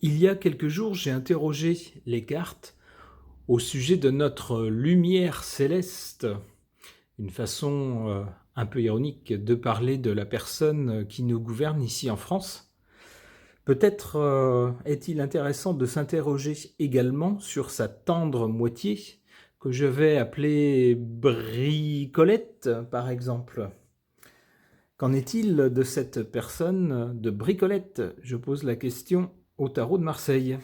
Il y a quelques jours, j'ai interrogé les cartes au sujet de notre lumière céleste, une façon un peu ironique de parler de la personne qui nous gouverne ici en France. Peut-être est-il intéressant de s'interroger également sur sa tendre moitié, que je vais appeler Bricolette, par exemple. Qu'en est-il de cette personne de Bricolette? Je pose la question au tarot de Marseille.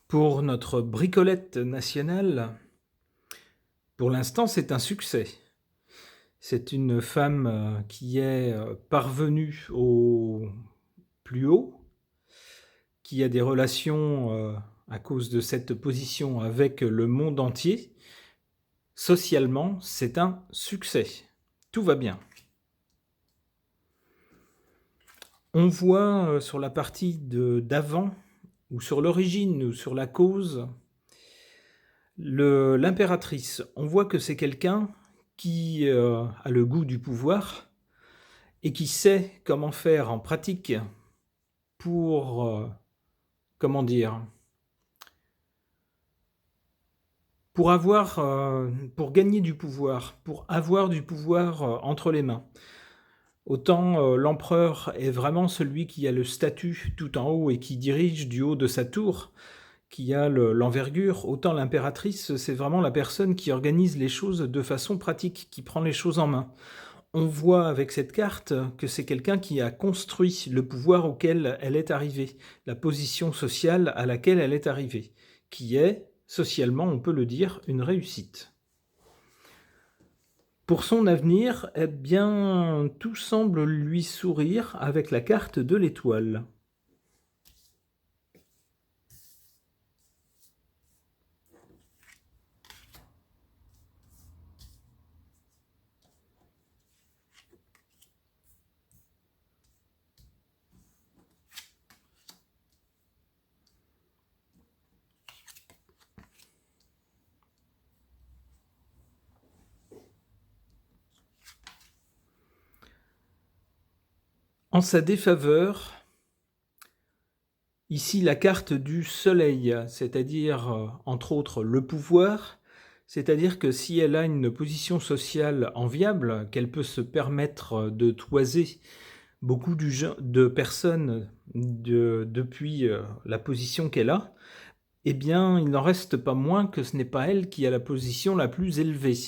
Pour notre bricolette nationale, pour l'instant, c'est un succès. C'est une femme qui est parvenue au plus haut, qui a des relations à cause de cette position avec le monde entier. Socialement, c'est un succès. Tout va bien. On voit sur la partie d'avant, ou sur l'origine, ou sur la cause, l'impératrice. On voit que c'est quelqu'un qui a le goût du pouvoir et qui sait comment faire en pratique pour, comment dire, pour gagner du pouvoir, pour avoir du pouvoir entre les mains. Autant l'empereur est vraiment celui qui a le statut tout en haut et qui dirige du haut de sa tour, qui a l'envergure, autant l'impératrice, c'est vraiment la personne qui organise les choses de façon pratique, qui prend les choses en main. On voit avec cette carte que c'est quelqu'un qui a construit le pouvoir auquel elle est arrivée, la position sociale à laquelle elle est arrivée, qui est, socialement, on peut le dire, une réussite. Pour son avenir, eh bien, tout semble lui sourire avec la carte de l'étoile. En sa défaveur, ici la carte du soleil, c'est-à-dire, entre autres, le pouvoir, c'est-à-dire que si elle a une position sociale enviable, qu'elle peut se permettre de toiser beaucoup de personnes depuis la position qu'elle a, eh bien, il n'en reste pas moins que ce n'est pas elle qui a la position la plus élevée.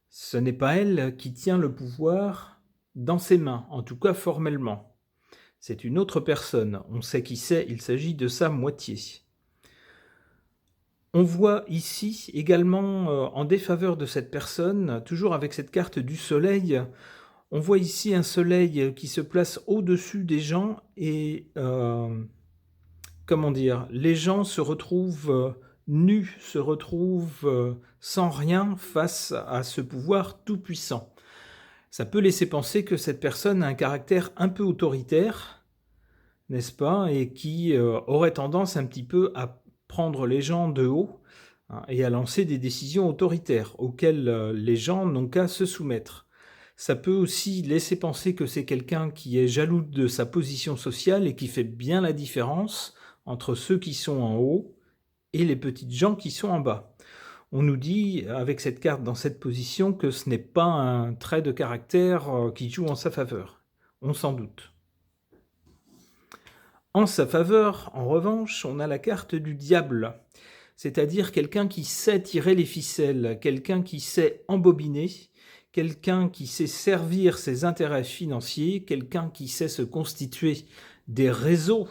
Ce n'est pas elle qui tient le pouvoir dans ses mains, en tout cas formellement. C'est une autre personne, on sait qui c'est, il s'agit de sa moitié. On voit ici également en défaveur de cette personne, toujours avec cette carte du soleil, on voit ici un soleil qui se place au-dessus des gens et, comment dire, les gens se retrouvent nus, se retrouvent sans rien face à ce pouvoir tout-puissant. Ça peut laisser penser que cette personne a un caractère un peu autoritaire, n'est-ce pas, et qui aurait tendance un petit peu à prendre les gens de haut hein, et à lancer des décisions autoritaires auxquelles les gens n'ont qu'à se soumettre. Ça peut aussi laisser penser que c'est quelqu'un qui est jaloux de sa position sociale et qui fait bien la différence entre ceux qui sont en haut et les petites gens qui sont en bas. On nous dit, avec cette carte dans cette position, que ce n'est pas un trait de caractère qui joue en sa faveur. On s'en doute. En sa faveur, en revanche, on a la carte du diable, c'est-à-dire quelqu'un qui sait tirer les ficelles, quelqu'un qui sait embobiner, quelqu'un qui sait servir ses intérêts financiers, quelqu'un qui sait se constituer des réseaux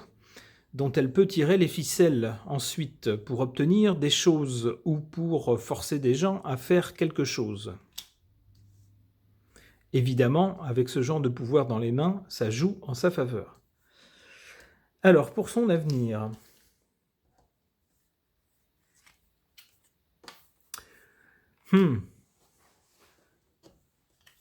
dont elle peut tirer les ficelles ensuite pour obtenir des choses ou pour forcer des gens à faire quelque chose. Évidemment, avec ce genre de pouvoir dans les mains, ça joue en sa faveur. Alors, pour son avenir,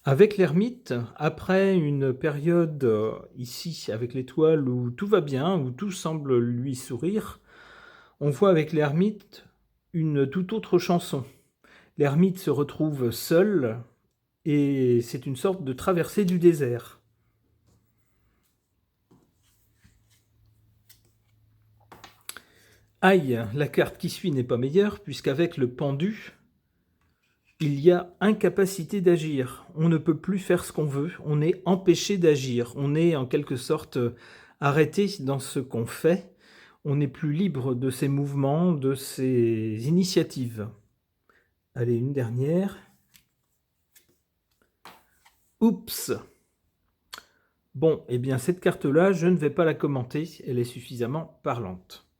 Avec l'ermite, après une période ici avec l'étoile où tout va bien, où tout semble lui sourire, on voit avec l'ermite une toute autre chanson. L'ermite se retrouve seul et c'est une sorte de traversée du désert. Aïe, la carte qui suit n'est pas meilleure puisqu'avec le pendu, il y a incapacité d'agir. On ne peut plus faire ce qu'on veut, on est empêché d'agir, on est en quelque sorte arrêté dans ce qu'on fait, on n'est plus libre de ses mouvements, de ses initiatives. Allez, une dernière. Oups! Bon, eh bien cette carte-là, je ne vais pas la commenter, elle est suffisamment parlante.